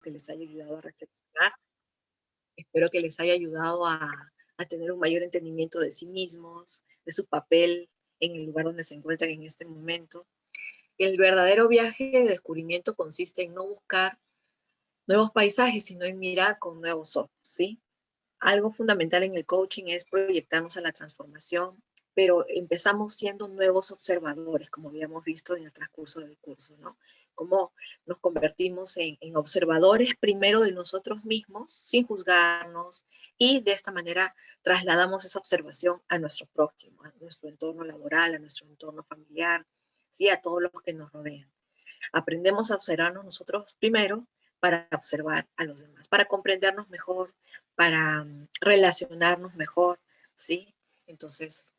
que les haya ayudado a reflexionar. Espero que les haya ayudado a tener un mayor entendimiento de sí mismos, de su papel en el lugar donde se encuentran en este momento. El verdadero viaje de descubrimiento consiste en no buscar nuevos paisajes, sino en mirar con nuevos ojos, ¿sí? Algo fundamental en el coaching es proyectarnos a la transformación, pero empezamos siendo nuevos observadores, como habíamos visto en el transcurso del curso, ¿no? Cómo nos convertimos en observadores primero de nosotros mismos, sin juzgarnos, y de esta manera trasladamos esa observación a nuestro prójimo, a nuestro entorno laboral, a nuestro entorno familiar, ¿sí? A todos los que nos rodean. Aprendemos a observarnos nosotros primero para observar a los demás, para comprendernos mejor, para relacionarnos mejor, ¿sí? Entonces,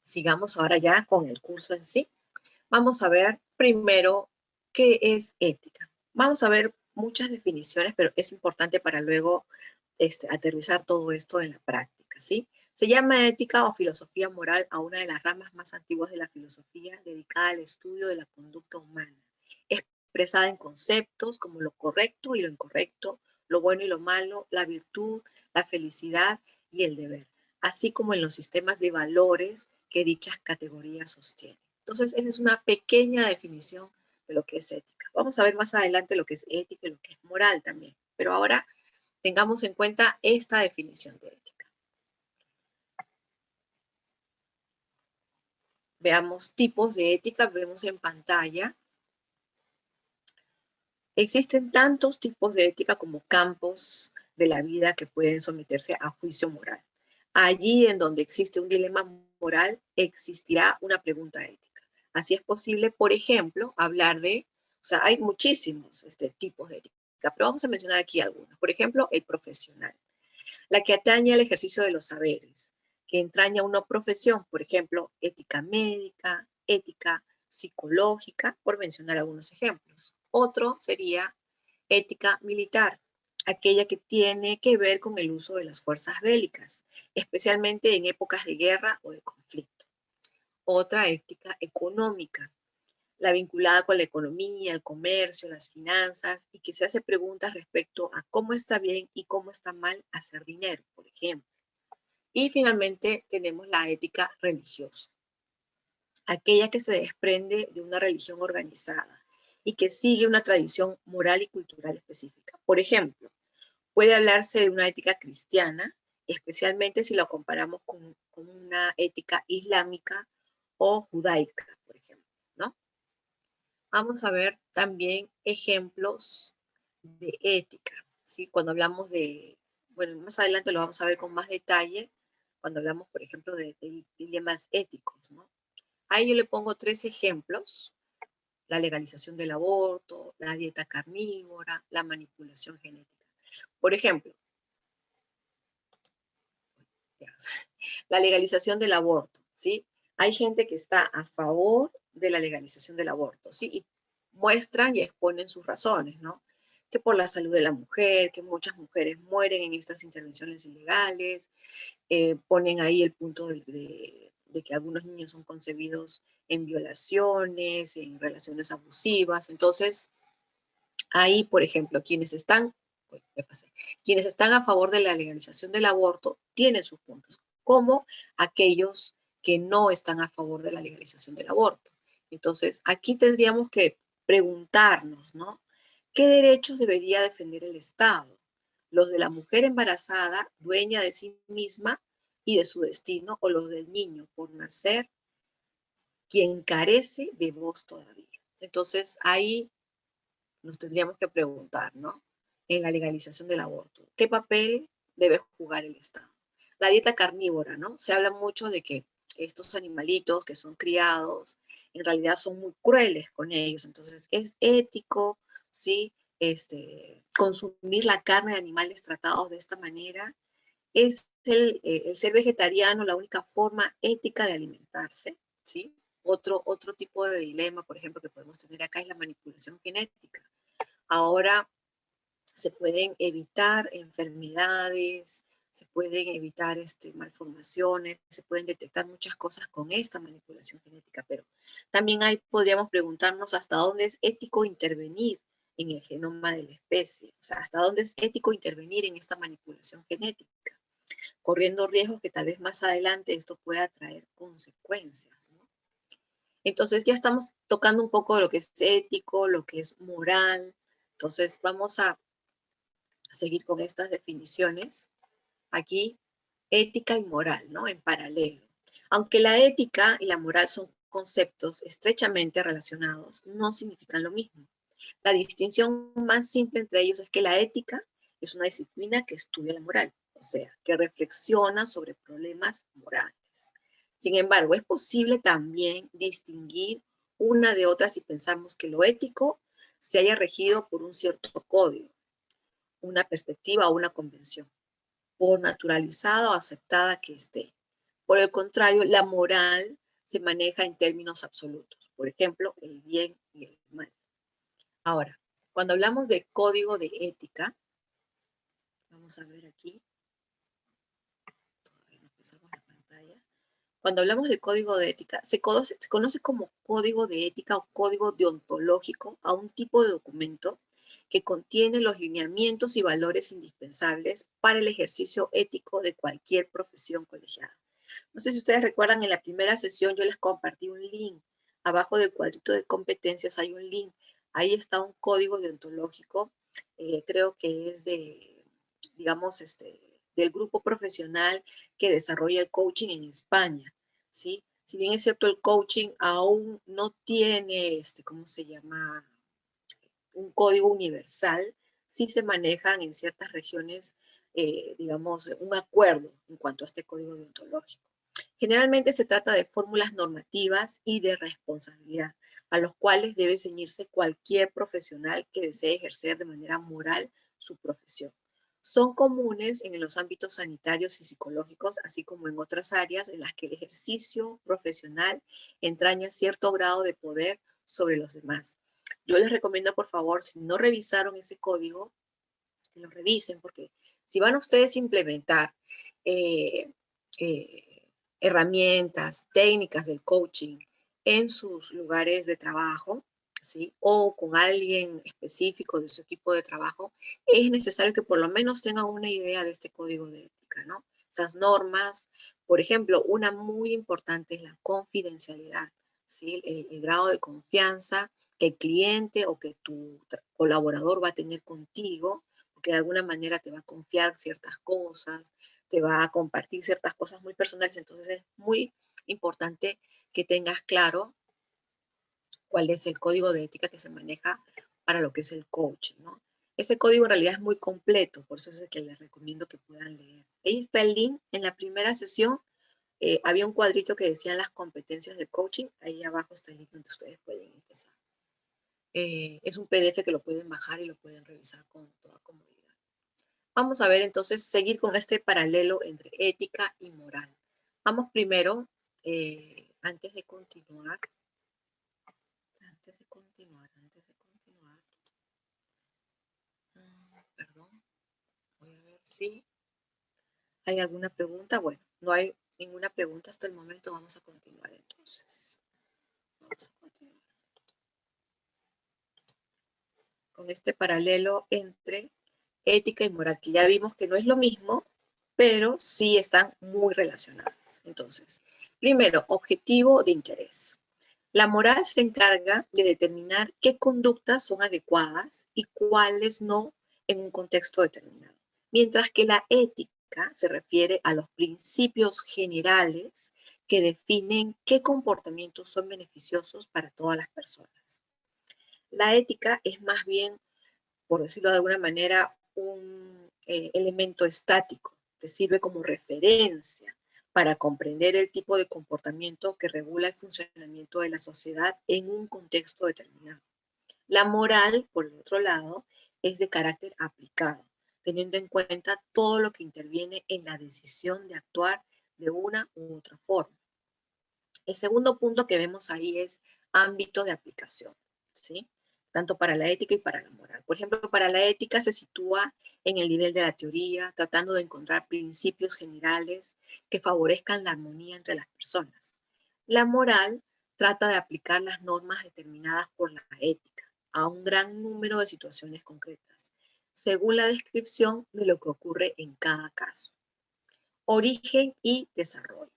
sigamos ahora ya con el curso en sí. Vamos a ver primero qué es ética. Vamos a ver muchas definiciones, pero es importante para luego aterrizar todo esto en la práctica, ¿sí? Se llama ética o filosofía moral a una de las ramas más antiguas de la filosofía dedicada al estudio de la conducta humana, expresada en conceptos como lo correcto y lo incorrecto, lo bueno y lo malo, la virtud, la felicidad y el deber, así como en los sistemas de valores que dichas categorías sostienen. Entonces, esa es una pequeña definición de lo que es ética. Vamos a ver más adelante lo que es ética y lo que es moral también, pero ahora tengamos en cuenta esta definición de ética. Veamos tipos de ética, vemos en pantalla. Existen tantos tipos de ética como campos de la vida que pueden someterse a juicio moral. Allí en donde existe un dilema moral, existirá una pregunta ética. Así es posible, por ejemplo, hablar de, o sea, hay muchísimos tipos de ética, pero vamos a mencionar aquí algunos. Por ejemplo, el profesional, la que atañe al ejercicio de los saberes, que entraña una profesión, por ejemplo, ética médica, ética psicológica, por mencionar algunos ejemplos. Otro sería ética militar, aquella que tiene que ver con el uso de las fuerzas bélicas, especialmente en épocas de guerra o de conflicto. Otra ética económica, la vinculada con la economía, el comercio, las finanzas, y que se hace preguntas respecto a cómo está bien y cómo está mal hacer dinero, por ejemplo. Y finalmente tenemos la ética religiosa, aquella que se desprende de una religión organizada y que sigue una tradición moral y cultural específica. Por ejemplo, puede hablarse de una ética cristiana, especialmente si la comparamos con una ética islámica o judaica, por ejemplo, ¿no? Vamos a ver también ejemplos de ética, ¿sí? Cuando hablamos de, bueno, más adelante lo vamos a ver con más detalle, cuando hablamos, por ejemplo, de dilemas éticos, ¿no? Ahí yo le pongo 3 ejemplos: la legalización del aborto, la dieta carnívora, la manipulación genética. Por ejemplo, la legalización del aborto, ¿sí? Hay gente que está a favor de la legalización del aborto, ¿sí? Y muestran y exponen sus razones, ¿no? Que por la salud de la mujer, que muchas mujeres mueren en estas intervenciones ilegales, ponen ahí el punto de que algunos niños son concebidos en violaciones, en relaciones abusivas. Entonces, ahí, por ejemplo, quienes están a favor de la legalización del aborto tienen sus puntos, como aquellos que no están a favor de la legalización del aborto. Entonces, aquí tendríamos que preguntarnos, ¿no? ¿Qué derechos debería defender el Estado? ¿Los de la mujer embarazada, dueña de sí misma y de su destino, o los del niño por nacer, quien carece de voz todavía? Entonces, ahí nos tendríamos que preguntar, ¿no? En la legalización del aborto, ¿qué papel debe jugar el Estado? La dieta carnívora, ¿no? Se habla mucho de que estos animalitos que son criados, en realidad son muy crueles con ellos, entonces es ético, ¿sí? Consumir la carne de animales tratados de esta manera. Es el ser vegetariano la única forma ética de alimentarse, ¿sí? Otro tipo de dilema, por ejemplo, que podemos tener acá es la manipulación genética. Ahora se pueden evitar enfermedades, se pueden evitar malformaciones, se pueden detectar muchas cosas con esta manipulación genética, pero también ahí podríamos preguntarnos hasta dónde es ético intervenir en el genoma de la especie. O sea, hasta dónde es ético intervenir en esta manipulación genética, corriendo riesgos que tal vez más adelante esto pueda traer consecuencias, ¿no? Entonces ya estamos tocando un poco lo que es ético, lo que es moral. Entonces vamos a seguir con estas definiciones. Aquí, ética y moral, ¿no? En paralelo. Aunque la ética y la moral son conceptos estrechamente relacionados, no significan lo mismo. La distinción más simple entre ellos es que la ética es una disciplina que estudia la moral, o sea, que reflexiona sobre problemas morales. Sin embargo, es posible también distinguir una de otra si pensamos que lo ético se haya regido por un cierto código, una perspectiva o una convención, por naturalizada o aceptada que esté. Por el contrario, la moral se maneja en términos absolutos, por ejemplo, el bien y el mal. Ahora, cuando hablamos de código de ética, vamos a ver aquí, todavía no pasamos la pantalla. Cuando hablamos de código de ética, se conoce como código de ética o código deontológico a un tipo de documento que contiene los lineamientos y valores indispensables para el ejercicio ético de cualquier profesión colegiada. No sé si ustedes recuerdan, en la primera sesión yo les compartí un link. Abajo del cuadrito de competencias hay un link. Ahí está un código deontológico, creo que es de, digamos, del grupo profesional que desarrolla el coaching en España, ¿sí? Si bien es cierto, el coaching aún no tiene, ¿cómo se llama? Un código universal, sí se manejan en ciertas regiones, digamos, un acuerdo en cuanto a este código deontológico. Generalmente se trata de fórmulas normativas y de responsabilidad, a los cuales debe ceñirse cualquier profesional que desee ejercer de manera moral su profesión. Son comunes en los ámbitos sanitarios y psicológicos, así como en otras áreas en las que el ejercicio profesional entraña cierto grado de poder sobre los demás. Yo les recomiendo, por favor, si no revisaron ese código, que lo revisen, porque si van ustedes a implementar eh, herramientas, técnicas del coaching en sus lugares de trabajo, ¿sí? O con alguien específico de su equipo de trabajo, es necesario que por lo menos tengan una idea de este código de ética, ¿no? Esas normas, por ejemplo, una muy importante es la confidencialidad, ¿sí? El grado de confianza que el cliente o que tu colaborador va a tener contigo, porque de alguna manera te va a confiar ciertas cosas, te va a compartir ciertas cosas muy personales. Entonces es muy importante que tengas claro cuál es el código de ética que se maneja para lo que es el coaching, ¿no? Ese código en realidad es muy completo, por eso es el que les recomiendo que puedan leer. Ahí está el link. En la primera sesión había un cuadrito que decía las competencias de coaching. Ahí abajo está el link donde ustedes pueden empezar. Es un PDF que lo pueden bajar y lo pueden revisar con toda comodidad. Vamos a ver entonces, seguir con este paralelo entre ética y moral. Vamos primero, antes de continuar, perdón, voy a ver si hay alguna pregunta. Bueno, no hay ninguna pregunta hasta el momento, vamos a continuar entonces. Vamos a continuar con este paralelo entre ética y moral, que ya vimos que no es lo mismo, pero sí están muy relacionadas. Entonces, primero, objetivo de interés. La moral se encarga de determinar qué conductas son adecuadas y cuáles no en un contexto determinado, mientras que la ética se refiere a los principios generales que definen qué comportamientos son beneficiosos para todas las personas. La ética es más bien, por decirlo de alguna manera, un elemento estático que sirve como referencia para comprender el tipo de comportamiento que regula el funcionamiento de la sociedad en un contexto determinado. La moral, por el otro lado, es de carácter aplicado, teniendo en cuenta todo lo que interviene en la decisión de actuar de una u otra forma. El segundo punto que vemos ahí es ámbito de aplicación, ¿sí? Tanto para la ética y para la moral. Por ejemplo, para la ética se sitúa en el nivel de la teoría, tratando de encontrar principios generales que favorezcan la armonía entre las personas. La moral trata de aplicar las normas determinadas por la ética, a un gran número de situaciones concretas, según la descripción de lo que ocurre en cada caso. Origen y desarrollo.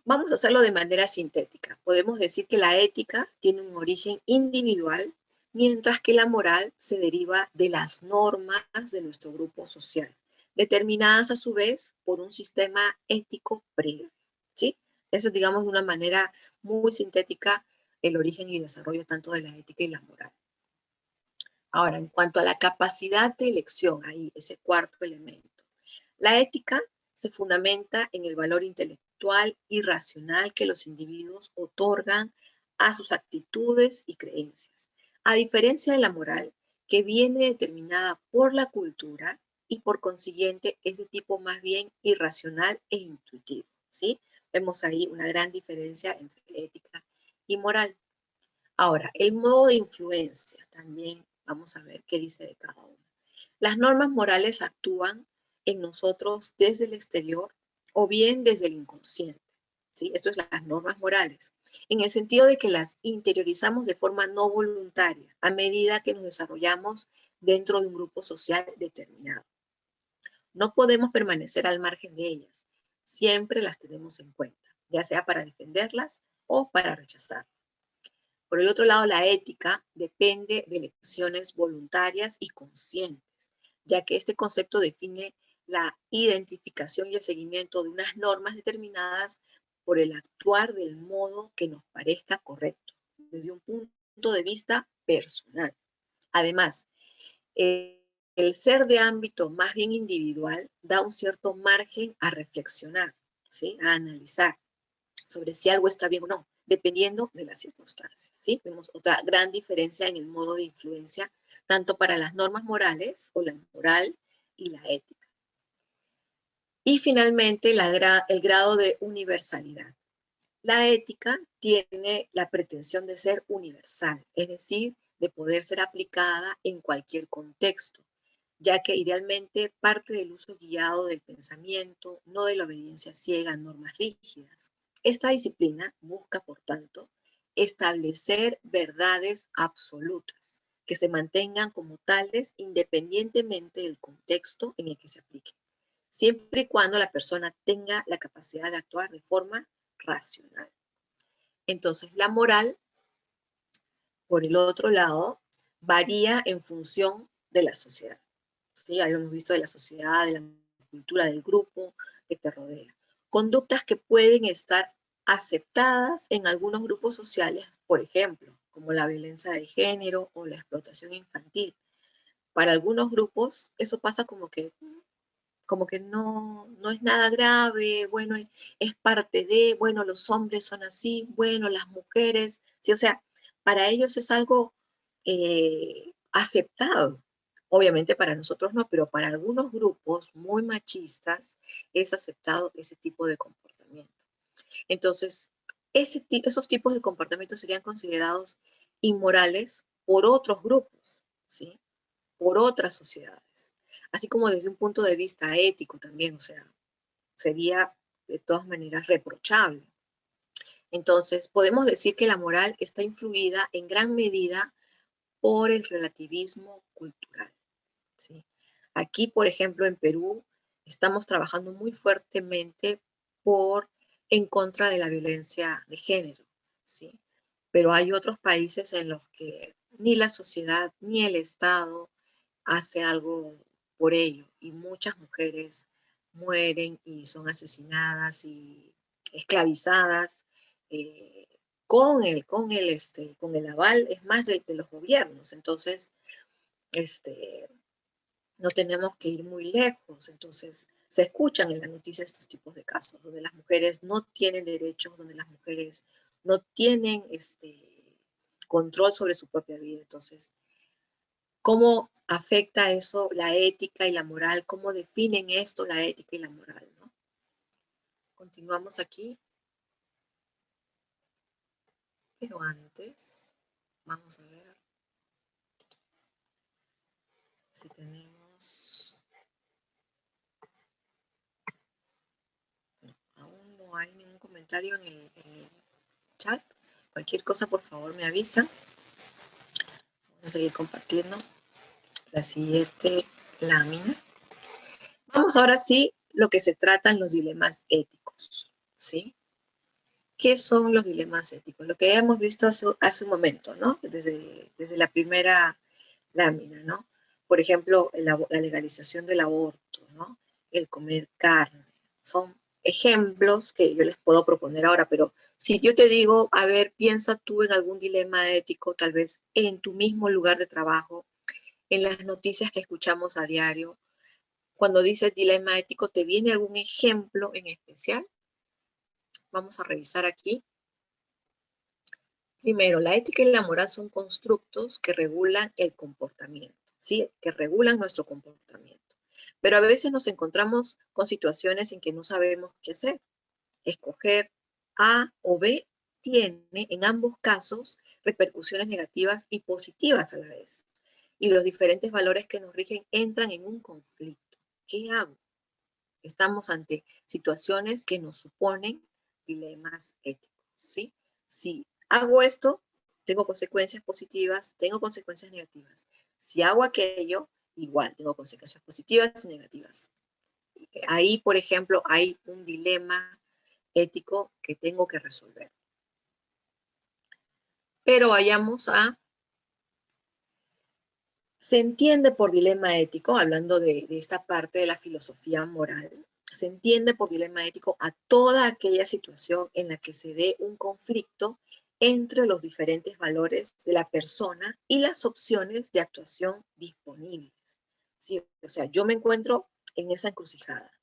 Vamos a hacerlo de manera sintética. Podemos decir que la ética tiene un origen individual, mientras que la moral se deriva de las normas de nuestro grupo social, determinadas a su vez por un sistema ético previo. ¿Sí? Eso es, digamos, de una manera muy sintética el origen y desarrollo tanto de la ética y la moral. Ahora, en cuanto a la capacidad de elección, ahí ese cuarto elemento. La ética se fundamenta en el valor intelectual y racional que los individuos otorgan a sus actitudes y creencias, a diferencia de la moral, que viene determinada por la cultura y por consiguiente es de tipo más bien irracional e intuitivo, ¿sí? Vemos ahí una gran diferencia entre ética y moral. Ahora, el modo de influencia, también vamos a ver qué dice de cada uno. Las normas morales actúan en nosotros desde el exterior o bien desde el inconsciente. ¿Sí? Esto es las normas morales, en el sentido de que las interiorizamos de forma no voluntaria a medida que nos desarrollamos dentro de un grupo social determinado. No podemos permanecer al margen de ellas, siempre las tenemos en cuenta, ya sea para defenderlas o para rechazarlas. Por el otro lado, la ética depende de elecciones voluntarias y conscientes, ya que este concepto define la identificación y el seguimiento de unas normas determinadas por el actuar del modo que nos parezca correcto, desde un punto de vista personal. Además, el ser de ámbito más bien individual da un cierto margen a reflexionar, ¿sí? A analizar sobre si algo está bien o no, dependiendo de las circunstancias, ¿sí? Vemos otra gran diferencia en el modo de influencia, tanto para las normas morales o la moral y la ética. Y finalmente, el grado de universalidad. La ética tiene la pretensión de ser universal, es decir, de poder ser aplicada en cualquier contexto, ya que idealmente parte del uso guiado del pensamiento, no de la obediencia ciega a normas rígidas. Esta disciplina busca, por tanto, establecer verdades absolutas que se mantengan como tales independientemente del contexto en el que se apliquen, siempre y cuando la persona tenga la capacidad de actuar de forma racional. Entonces, la moral, por el otro lado, varía en función de la sociedad. ¿Sí? Ya lo hemos visto de la sociedad, de la cultura del grupo que te rodea. Conductas que pueden estar aceptadas en algunos grupos sociales, por ejemplo, como la violencia de género o la explotación infantil. Para algunos grupos eso pasa como que no es nada grave, bueno, es parte de, bueno, los hombres son así, bueno, las mujeres, sí, o sea, para ellos es algo aceptado. Obviamente para nosotros no, pero para algunos grupos muy machistas es aceptado ese tipo de comportamiento. Entonces, esos tipos de comportamientos serían considerados inmorales por otros grupos, ¿sí? Por otras sociedades. Así como desde un punto de vista ético también, o sea, sería de todas maneras reprochable. Entonces, podemos decir que la moral está influida en gran medida por el relativismo cultural, ¿sí? Aquí, por ejemplo, en Perú, estamos trabajando muy fuertemente en contra de la violencia de género, ¿sí? Pero hay otros países en los que ni la sociedad ni el Estado hace algo por ello y muchas mujeres mueren y son asesinadas y esclavizadas eh, con el aval, es más de los gobiernos. Entonces, no tenemos que ir muy lejos. Entonces, se escuchan en la noticia estos tipos de casos, donde las mujeres no tienen derechos, donde las mujeres no tienen control sobre su propia vida. Entonces, ¿cómo afecta eso la ética y la moral? ¿Cómo definen esto la ética y la moral? ¿No? Continuamos aquí. Pero antes, vamos a ver si tenemos... No, aún no hay ningún comentario en el chat. Cualquier cosa, por favor, me avisa. Vamos a seguir compartiendo la siguiente lámina. Vamos ahora sí lo que se tratan los dilemas éticos, ¿sí? ¿Qué son los dilemas éticos? Lo que hemos visto hace un momento, ¿no? Desde la primera lámina, ¿no? Por ejemplo, la legalización del aborto, ¿no? El comer carne. Son ejemplos que yo les puedo proponer ahora, pero si yo te digo, a ver, piensa tú en algún dilema ético, tal vez en tu mismo lugar de trabajo, en las noticias que escuchamos a diario, cuando dices dilema ético, ¿te viene algún ejemplo en especial? Vamos a revisar aquí. Primero, la ética y la moral son constructos que regulan el comportamiento, ¿sí? Que regulan nuestro comportamiento. Pero a veces nos encontramos con situaciones en que no sabemos qué hacer. Escoger A o B tiene en ambos casos repercusiones negativas y positivas a la vez. Y los diferentes valores que nos rigen entran en un conflicto. ¿Qué hago? Estamos ante situaciones que nos suponen dilemas éticos, ¿sí? Si hago esto, tengo consecuencias positivas, tengo consecuencias negativas. Si hago aquello, igual tengo consecuencias positivas y negativas. Ahí, por ejemplo, hay un dilema ético que tengo que resolver. Pero vayamos a... Se entiende por dilema ético, hablando de esta parte de la filosofía moral, se entiende por dilema ético a toda aquella situación en la que se dé un conflicto entre los diferentes valores de la persona y las opciones de actuación disponibles. ¿Sí? O sea, yo me encuentro en esa encrucijada.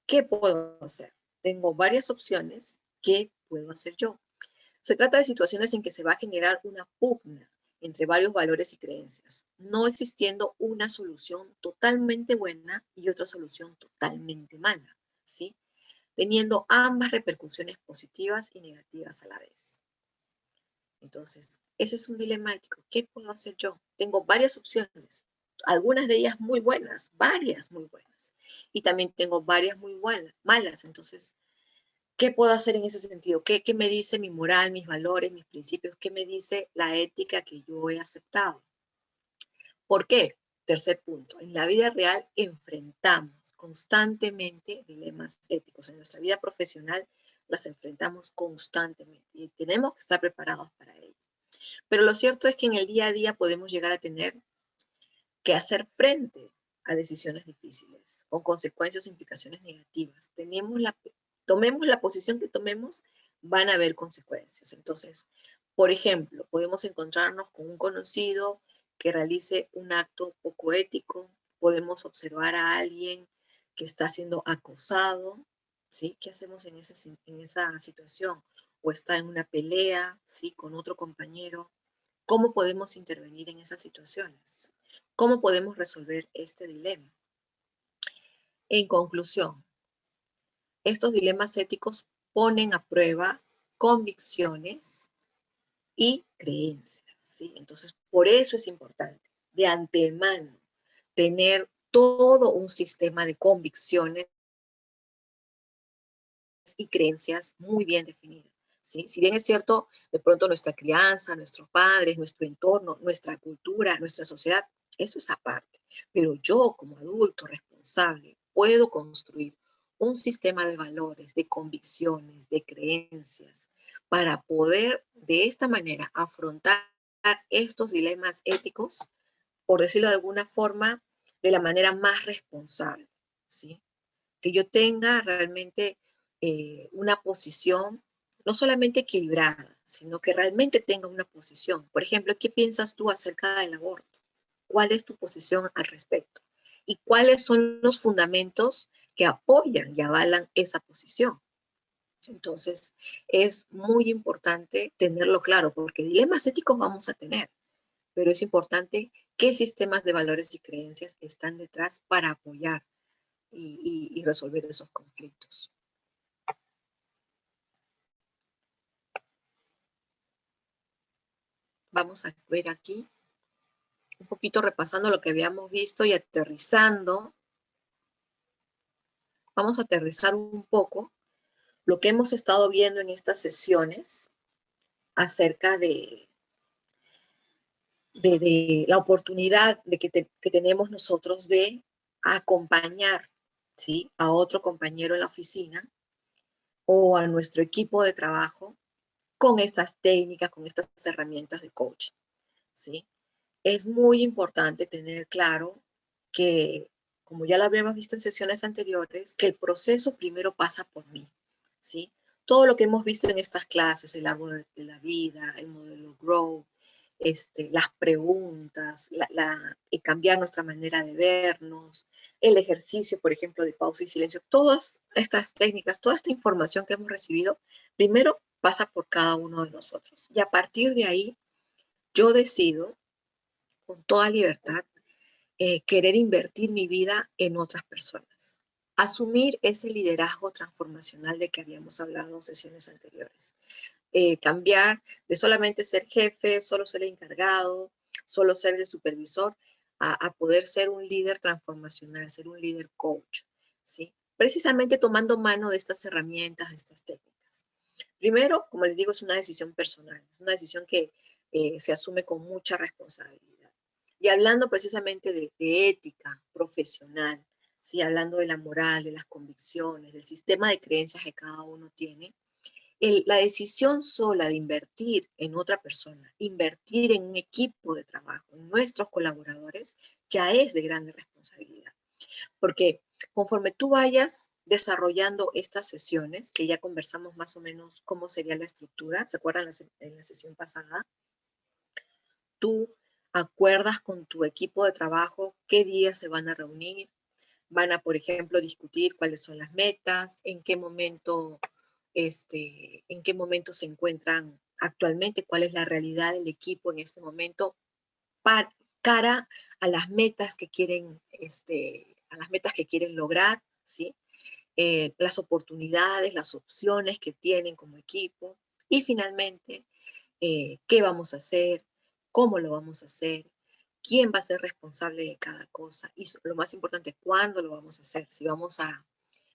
¿Qué puedo hacer? Tengo varias opciones. ¿Qué puedo hacer yo? Se trata de situaciones en que se va a generar una pugna entre varios valores y creencias, no existiendo una solución totalmente buena y otra solución totalmente mala, ¿sí? Teniendo ambas repercusiones positivas y negativas a la vez. Entonces, ese es un dilema ético. ¿Qué puedo hacer yo? Tengo varias opciones, algunas de ellas muy buenas, varias muy buenas, y también tengo varias muy malas. Entonces, ¿qué puedo hacer en ese sentido? ¿Qué me dice mi moral, mis valores, mis principios? ¿Qué me dice la ética que yo he aceptado? ¿Por qué? Tercer punto, en la vida real enfrentamos constantemente dilemas éticos. En nuestra vida profesional las enfrentamos constantemente y tenemos que estar preparados para ello. Pero lo cierto es que en el día a día podemos llegar a tener que hacer frente a decisiones difíciles, con consecuencias o implicaciones negativas. Tomemos la posición que tomemos, van a haber consecuencias. Entonces, por ejemplo, podemos encontrarnos con un conocido que realice un acto poco ético, podemos observar a alguien que está siendo acosado, ¿sí? ¿Qué hacemos en esa situación? O está en una pelea, ¿sí? Con otro compañero. ¿Cómo podemos intervenir en esas situaciones? ¿Cómo podemos resolver este dilema? En conclusión, estos dilemas éticos ponen a prueba convicciones y creencias, ¿sí? Entonces, por eso es importante, de antemano, tener todo un sistema de convicciones y creencias muy bien definidas, ¿sí? Si bien es cierto, de pronto nuestra crianza, nuestros padres, nuestro entorno, nuestra cultura, nuestra sociedad, eso es aparte. Pero yo como adulto responsable puedo construir un sistema de valores, de convicciones, de creencias, para poder de esta manera afrontar estos dilemas éticos, por decirlo de alguna forma, de la manera más responsable, ¿sí? Que yo tenga realmente una posición no solamente equilibrada, sino que realmente tenga una posición. Por ejemplo, ¿qué piensas tú acerca del aborto? ¿Cuál es tu posición al respecto? ¿Y cuáles son los fundamentos que apoyan y avalan esa posición? Entonces, es muy importante tenerlo claro, porque dilemas éticos vamos a tener, pero es importante qué sistemas de valores y creencias están detrás para apoyar y resolver esos conflictos. Vamos a ver aquí, un poquito repasando lo que habíamos visto y aterrizando. Vamos a aterrizar un poco lo que hemos estado viendo en estas sesiones acerca de de la oportunidad de que tenemos nosotros de acompañar, ¿sí?, a otro compañero en la oficina o a nuestro equipo de trabajo con estas técnicas, con estas herramientas de coaching, ¿sí? Es muy importante tener claro que, como ya lo habíamos visto en sesiones anteriores, que el proceso primero pasa por mí, ¿sí? Todo lo que hemos visto en estas clases, el árbol de la vida, el modelo Grow, las preguntas, cambiar nuestra manera de vernos, el ejercicio, por ejemplo, de pausa y silencio, todas estas técnicas, toda esta información que hemos recibido, primero pasa por cada uno de nosotros. Y a partir de ahí, yo decido con toda libertad querer invertir mi vida en otras personas. Asumir ese liderazgo transformacional de que habíamos hablado en sesiones anteriores. Cambiar de solamente ser jefe, solo ser el encargado, solo ser el supervisor, a poder ser un líder transformacional, ser un líder coach, ¿sí? Precisamente tomando mano de estas herramientas, de estas técnicas. Primero, como les digo, es una decisión personal, es una decisión que se asume con mucha responsabilidad. Y hablando precisamente de ética profesional, ¿sí?, hablando de la moral, de las convicciones, del sistema de creencias que cada uno tiene, la decisión sola de invertir en otra persona, invertir en un equipo de trabajo, en nuestros colaboradores, ya es de grande responsabilidad. Porque conforme tú vayas desarrollando estas sesiones, que ya conversamos más o menos cómo sería la estructura, ¿se acuerdan en la sesión pasada? Tú acuerdas con tu equipo de trabajo qué días se van a reunir, van a, por ejemplo, discutir cuáles son las metas, en qué momento se encuentran actualmente, cuál es la realidad del equipo en este momento, para, cara a las metas que quieren, lograr, ¿sí? Las oportunidades, las opciones que tienen como equipo y finalmente, qué vamos a hacer, cómo lo vamos a hacer, quién va a ser responsable de cada cosa y lo más importante, cuándo lo vamos a hacer, si vamos a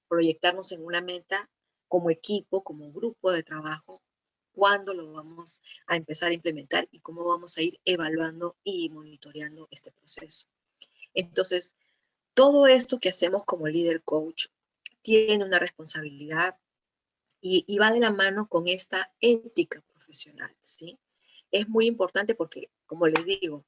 proyectarnos en una meta como equipo, como grupo de trabajo, cuándo lo vamos a empezar a implementar y cómo vamos a ir evaluando y monitoreando este proceso. Entonces, todo esto que hacemos como líder coach tiene una responsabilidad y va de la mano con esta ética profesional, ¿sí? Es muy importante porque, como les digo,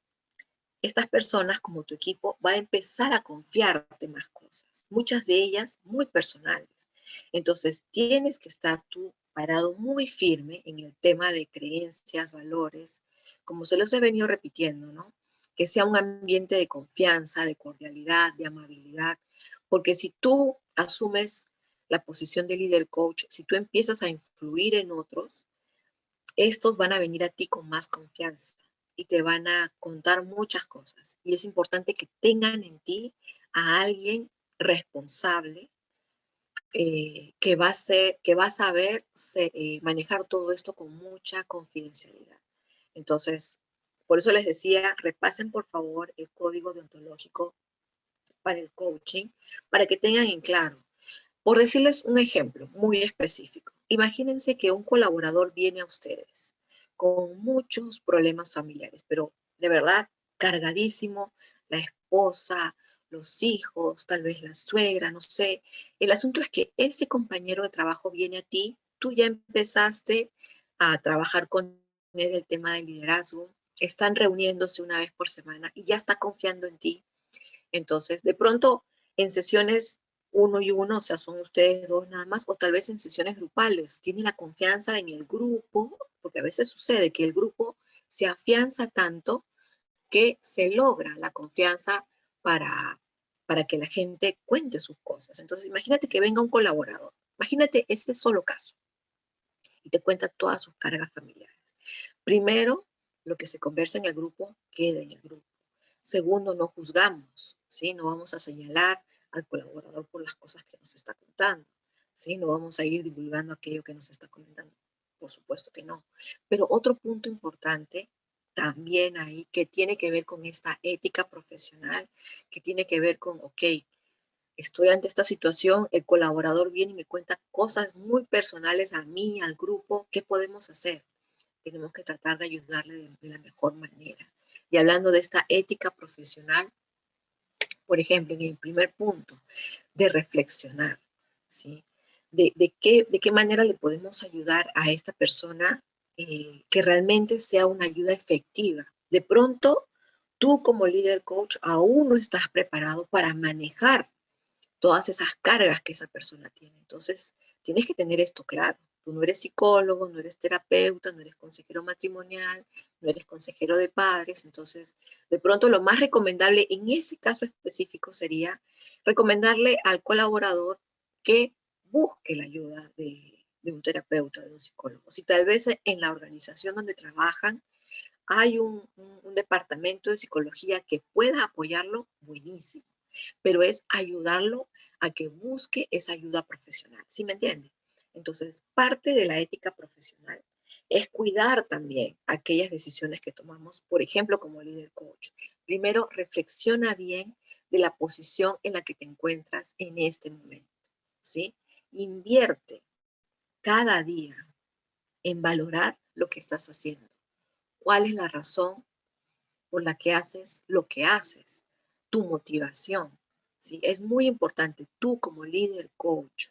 estas personas, como tu equipo, va a empezar a confiarte más cosas, muchas de ellas muy personales. Entonces, tienes que estar tú parado muy firme en el tema de creencias, valores, como se los he venido repitiendo, ¿no? Que sea un ambiente de confianza, de cordialidad, de amabilidad, porque si tú asumes la posición de líder coach, si tú empiezas a influir en otros, estos van a venir a ti con más confianza y te van a contar muchas cosas. Y es importante que tengan en ti a alguien responsable que va a saber manejar todo esto con mucha confidencialidad. Entonces, por eso les decía, repasen por favor el código deontológico para el coaching, para que tengan en claro. Por decirles un ejemplo muy específico, imagínense que un colaborador viene a ustedes con muchos problemas familiares, pero de verdad cargadísimo, la esposa, los hijos, tal vez la suegra, no sé. El asunto es que ese compañero de trabajo viene a ti, tú ya empezaste a trabajar con él el tema del liderazgo, están reuniéndose una vez por semana y ya está confiando en ti. Entonces, de pronto, en sesiones uno y uno, o sea, son ustedes dos nada más, o tal vez en sesiones grupales, tiene la confianza en el grupo, porque a veces sucede que el grupo se afianza tanto que se logra la confianza para, para que la gente cuente sus cosas. Entonces, imagínate que venga un colaborador, imagínate ese solo caso, y te cuenta todas sus cargas familiares. Primero, lo que se conversa en el grupo queda en el grupo. Segundo, no juzgamos, ¿sí? No vamos a señalar al colaborador por las cosas que nos está contando, ¿sí? No vamos a ir divulgando aquello que nos está comentando. Por supuesto que no. Pero otro punto importante también ahí que tiene que ver con esta ética profesional, que tiene que ver con, ok, estoy ante esta situación, el colaborador viene y me cuenta cosas muy personales a mí, al grupo, ¿qué podemos hacer? Tenemos que tratar de ayudarle de la mejor manera. Y hablando de esta ética profesional, por ejemplo, en el primer punto, de reflexionar, ¿sí? De qué manera le podemos ayudar a esta persona que realmente sea una ayuda efectiva. De pronto, tú como líder coach aún no estás preparado para manejar todas esas cargas que esa persona tiene. Entonces, tienes que tener esto claro. Tú no eres psicólogo, no eres terapeuta, no eres consejero matrimonial, no eres consejero de padres. Entonces, de pronto lo más recomendable en ese caso específico sería recomendarle al colaborador que busque la ayuda de un terapeuta, de un psicólogo. Si tal vez en la organización donde trabajan hay un departamento de psicología que pueda apoyarlo, buenísimo, pero es ayudarlo a que busque esa ayuda profesional, ¿sí me entiende? Entonces, parte de la ética profesional es cuidar también aquellas decisiones que tomamos, por ejemplo, como líder coach. Primero, reflexiona bien de la posición en la que te encuentras en este momento, ¿sí? Invierte cada día en valorar lo que estás haciendo. ¿Cuál es la razón por la que haces lo que haces? Tu motivación, ¿sí? Es muy importante tú como líder coach,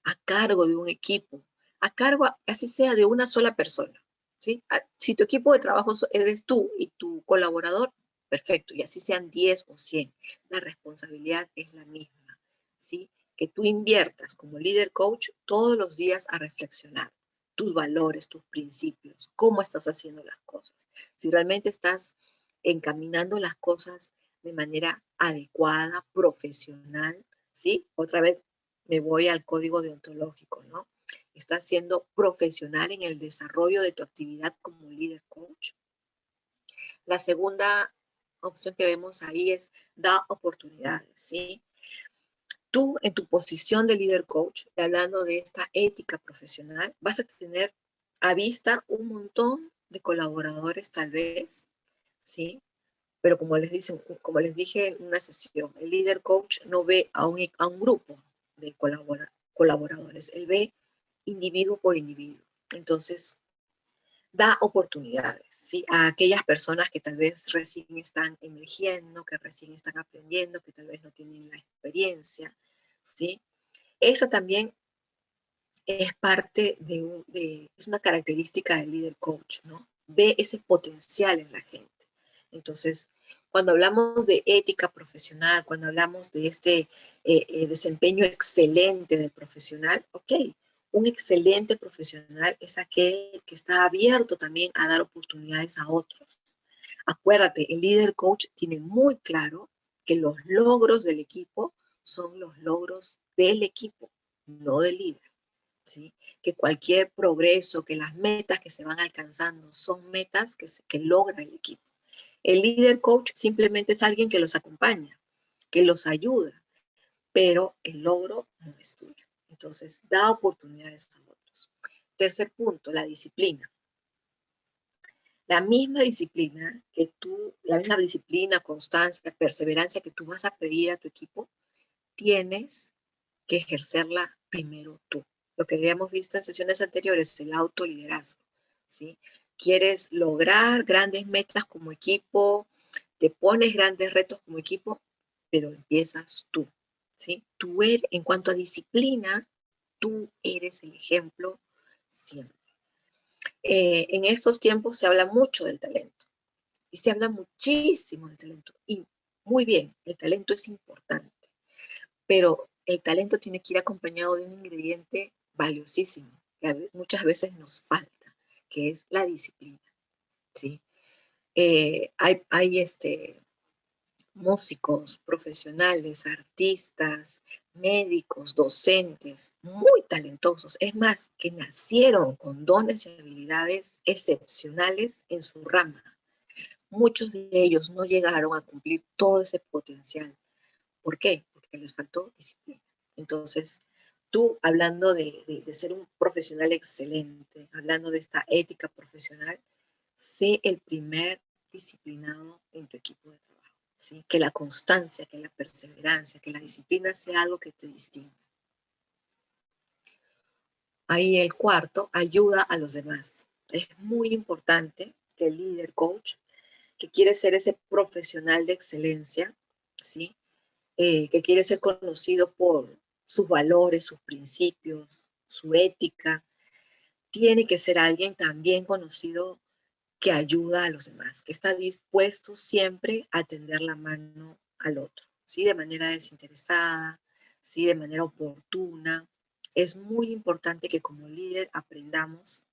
a cargo de un equipo, a cargo, así sea, de una sola persona, ¿sí? Si tu equipo de trabajo eres tú y tu colaborador, perfecto, y así sean 10 o 100, la responsabilidad es la misma, ¿sí? Que tú inviertas como líder coach todos los días a reflexionar tus valores, tus principios, cómo estás haciendo las cosas. Si realmente estás encaminando las cosas de manera adecuada, profesional, ¿sí? Otra vez me voy al código deontológico, ¿no? Estás siendo profesional en el desarrollo de tu actividad como líder coach. La segunda opción que vemos ahí es da oportunidades, ¿sí? Tú en tu posición de líder coach, hablando de esta ética profesional, vas a tener a vista un montón de colaboradores tal vez, ¿sí? Pero como les dije en una sesión, el líder coach no ve a un grupo de colaboradores, él ve individuo por individuo. Entonces, da oportunidades, ¿sí? A aquellas personas que tal vez recién están emergiendo, que recién están aprendiendo, que tal vez no tienen la experiencia, ¿sí? Esa también es parte es una característica del líder coach, ¿no? Ve ese potencial en la gente. Entonces, cuando hablamos de ética profesional, cuando hablamos de este desempeño excelente del profesional, ok, un excelente profesional es aquel que está abierto también a dar oportunidades a otros. Acuérdate, el líder coach tiene muy claro que los logros del equipo son los logros del equipo, no del líder. ¿Sí? Que cualquier progreso, que las metas que se van alcanzando son metas que logra el equipo. El líder coach simplemente es alguien que los acompaña, que los ayuda, pero el logro no es tuyo. Entonces, da oportunidades a otros. Tercer punto, la disciplina. La misma disciplina la misma disciplina, constancia, perseverancia que tú vas a pedir a tu equipo, tienes que ejercerla primero tú. Lo que habíamos visto en sesiones anteriores, el autoliderazgo, ¿sí? Quieres lograr grandes metas como equipo, te pones grandes retos como equipo, pero empiezas tú, ¿sí? En cuanto a disciplina, tú eres el ejemplo siempre. En estos tiempos se habla mucho del talento y se habla muchísimo del talento y muy bien, el talento es importante, pero el talento tiene que ir acompañado de un ingrediente valiosísimo que muchas veces nos falta, que es la disciplina, ¿sí? Hay músicos, profesionales, artistas, médicos, docentes, muy talentosos, es más, que nacieron con dones y habilidades excepcionales en su rama. Muchos de ellos no llegaron a cumplir todo ese potencial. ¿Por qué? Porque les faltó disciplina. Entonces, tú hablando de ser un profesional excelente, hablando de esta ética profesional, sé el primer disciplinado en tu equipo de trabajo. ¿Sí? Que la constancia, que la perseverancia, que la disciplina sea algo que te distinga. Ahí el cuarto, ayuda a los demás. Es muy importante que el líder coach que quiere ser ese profesional de excelencia, ¿sí? Que quiere ser conocido por sus valores, sus principios, su ética, tiene que ser alguien también conocido que ayuda a los demás, que está dispuesto siempre a tender la mano al otro, ¿sí? De manera desinteresada, ¿sí? De manera oportuna. Es muy importante que como líder aprendamos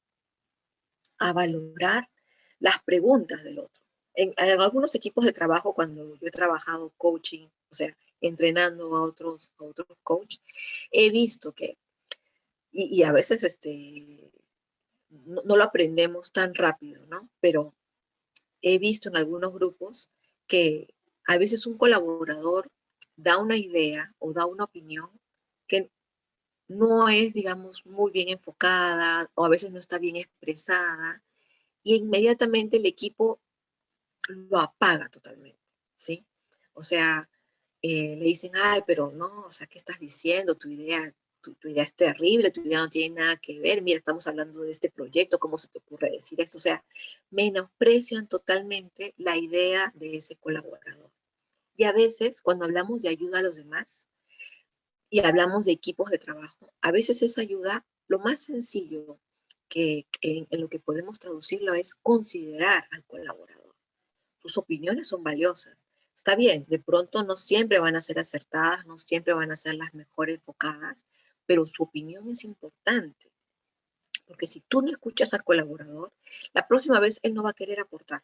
a valorar las preguntas del otro. En algunos equipos de trabajo, cuando yo he trabajado coaching, o sea, entrenando a otros coaches, he visto que, y a veces no lo aprendemos tan rápido, ¿no? Pero he visto en algunos grupos que a veces un colaborador da una idea o da una opinión que no es, digamos, muy bien enfocada o a veces no está bien expresada y inmediatamente el equipo lo apaga totalmente, ¿sí? O sea, le dicen, ay, pero no, o sea, ¿qué estás diciendo? Tu idea es terrible, tu idea no tiene nada que ver, mira, estamos hablando de este proyecto, ¿cómo se te ocurre decir esto? O sea, menosprecian totalmente la idea de ese colaborador. Y a veces, cuando hablamos de ayuda a los demás y hablamos de equipos de trabajo, a veces esa ayuda, lo más sencillo que en lo que podemos traducirlo es considerar al colaborador. Sus opiniones son valiosas. Está bien, de pronto no siempre van a ser acertadas, no siempre van a ser las mejor enfocadas, pero su opinión es importante, porque si tú no escuchas al colaborador, la próxima vez él no va a querer aportar.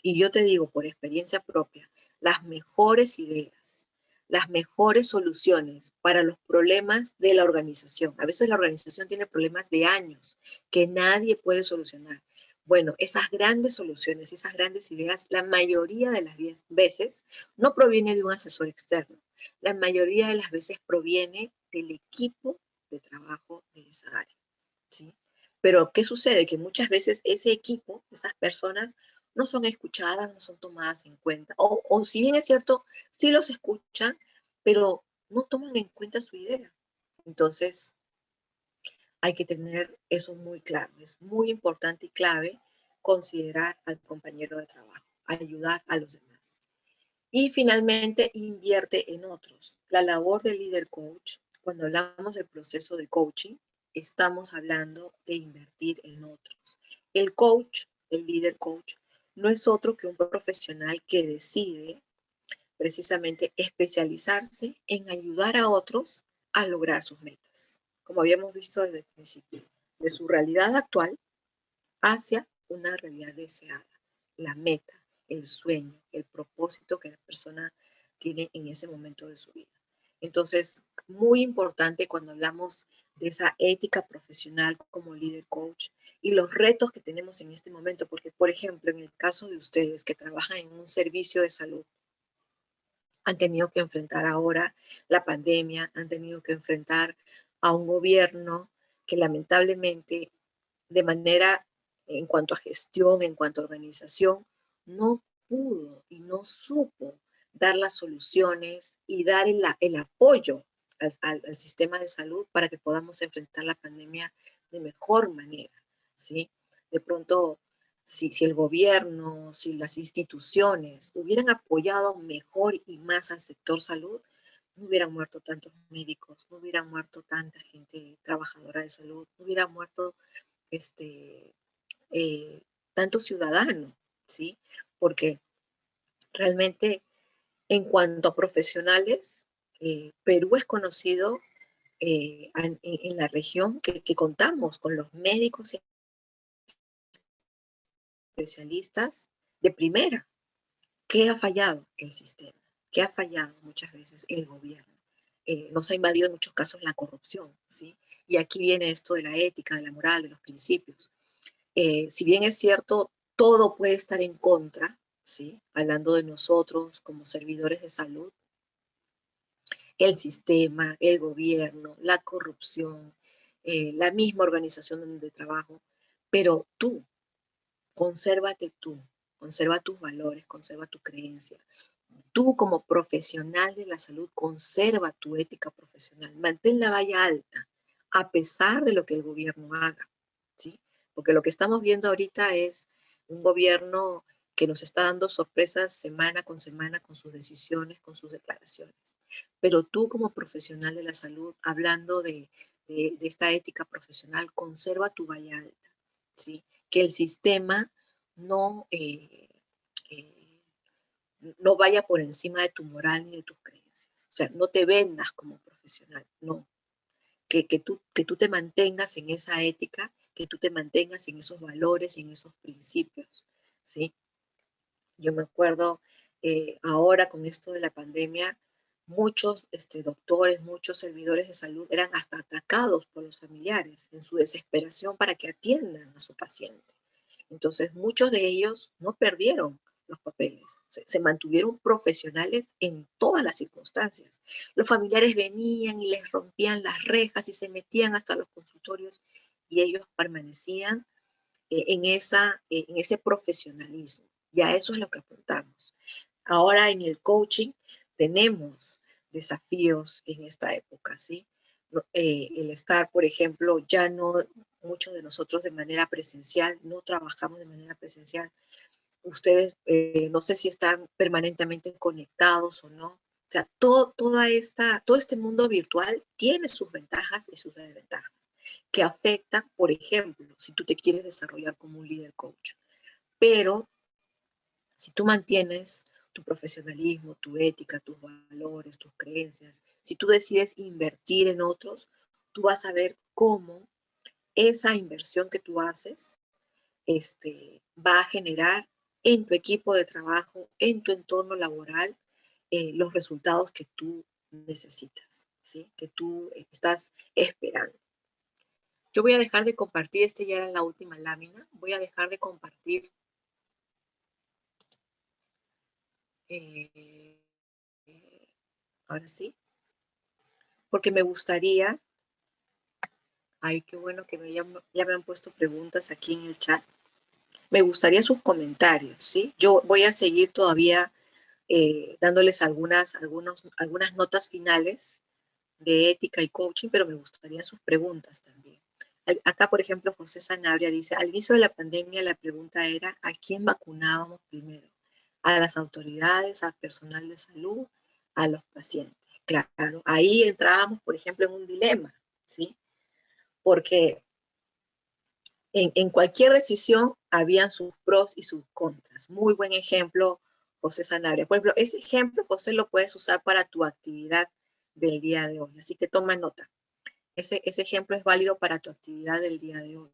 Y yo te digo por experiencia propia, las mejores ideas, las mejores soluciones para los problemas de la organización. A veces la organización tiene problemas de años que nadie puede solucionar. Bueno, esas grandes soluciones, esas grandes ideas, la mayoría de las veces no proviene de un asesor externo. La mayoría de las veces proviene del equipo de trabajo de esa área, ¿sí? Pero, ¿qué sucede? Que muchas veces ese equipo, esas personas, no son escuchadas, no son tomadas en cuenta. O si bien es cierto, sí los escuchan, pero no toman en cuenta su idea. Entonces, hay que tener eso muy claro. Es muy importante y clave considerar al compañero de trabajo, ayudar a los demás. Y finalmente, invierte en otros. La labor del líder coach, cuando hablamos del proceso de coaching, estamos hablando de invertir en otros. El coach, el líder coach, no es otro que un profesional que decide precisamente especializarse en ayudar a otros a lograr sus metas, como habíamos visto desde el principio, de su realidad actual hacia una realidad deseada, la meta, el sueño, el propósito que la persona tiene en ese momento de su vida. Entonces, muy importante cuando hablamos de esa ética profesional como líder coach y los retos que tenemos en este momento, porque, por ejemplo, en el caso de ustedes que trabajan en un servicio de salud, han tenido que enfrentar ahora la pandemia, han tenido que enfrentar a un gobierno que lamentablemente de manera, en cuanto a gestión, en cuanto a organización, no pudo y no supo dar las soluciones y dar el apoyo al sistema de salud para que podamos enfrentar la pandemia de mejor manera, ¿sí? De pronto, si el gobierno, si las instituciones hubieran apoyado mejor y más al sector salud, no hubieran muerto tantos médicos, no hubieran muerto tanta gente trabajadora de salud, no hubieran muerto este, eh, tanto ciudadano, ¿sí? Porque realmente en cuanto a profesionales, Perú es conocido en la región que contamos con los médicos y especialistas de primera. ¿Qué ha fallado el sistema? ¿Qué ha fallado muchas veces el gobierno? Nos ha invadido en muchos casos la corrupción, ¿sí? Y aquí viene esto de la ética, de la moral, de los principios. Si bien es cierto, todo puede estar en contra, ¿sí? Hablando de nosotros como servidores de salud, el sistema, el gobierno, la corrupción, la misma organización donde trabajo, pero tú, conserva tus valores, conserva tu creencia. Tú como profesional de la salud, conserva tu ética profesional, mantén la valla alta, a pesar de lo que el gobierno haga, ¿sí? Porque lo que estamos viendo ahorita es un gobierno que nos está dando sorpresas semana con sus decisiones, con sus declaraciones. Pero tú como profesional de la salud, hablando de esta ética profesional, conserva tu valla alta, ¿sí? Que el sistema no, no vaya por encima de tu moral ni de tus creencias. O sea, no te vendas como profesional, no. Que tú te mantengas en esa ética, que tú te mantengas en esos valores y en esos principios, ¿sí? Yo me acuerdo ahora con esto de la pandemia, muchos doctores, muchos servidores de salud eran hasta atacados por los familiares en su desesperación para que atiendan a su paciente. Entonces, muchos de ellos no perdieron los papeles, se mantuvieron profesionales en todas las circunstancias. Los familiares venían y les rompían las rejas y se metían hasta los consultorios y ellos permanecían en ese profesionalismo. Y a eso es lo que apuntamos. Ahora en el coaching tenemos desafíos en esta época, ¿sí? El estar, por ejemplo, ya no, muchos de nosotros de manera presencial, no trabajamos de manera presencial. Ustedes no sé si están permanentemente conectados o no. O sea, todo este mundo virtual tiene sus ventajas y sus desventajas que afectan, por ejemplo, si tú te quieres desarrollar como un líder coach. Pero si tú mantienes tu profesionalismo, tu ética, tus valores, tus creencias, si tú decides invertir en otros, tú vas a ver cómo esa inversión que tú haces va a generar en tu equipo de trabajo, en tu entorno laboral, los resultados que tú necesitas, ¿sí? Que tú estás esperando. Yo voy a dejar de compartir, ya era la última lámina, voy a dejar de compartir ahora sí, porque me gustaría, ay, qué bueno que ya me han puesto preguntas aquí en el chat, me gustaría sus comentarios, ¿sí? Yo voy a seguir todavía dándoles algunas notas finales de ética y coaching, pero me gustaría sus preguntas también. Acá, por ejemplo, José Sanabria dice, al inicio de la pandemia la pregunta era, ¿a quién vacunábamos primero? ¿A las autoridades, al personal de salud, a los pacientes? Claro, ahí entrábamos, por ejemplo, en un dilema, ¿sí? Porque en cualquier decisión habían sus pros y sus contras. Muy buen ejemplo, José Sanabria. Por ejemplo, ese ejemplo, José, lo puedes usar para tu actividad del día de hoy, así que toma nota. Ese ejemplo es válido para tu actividad del día de hoy.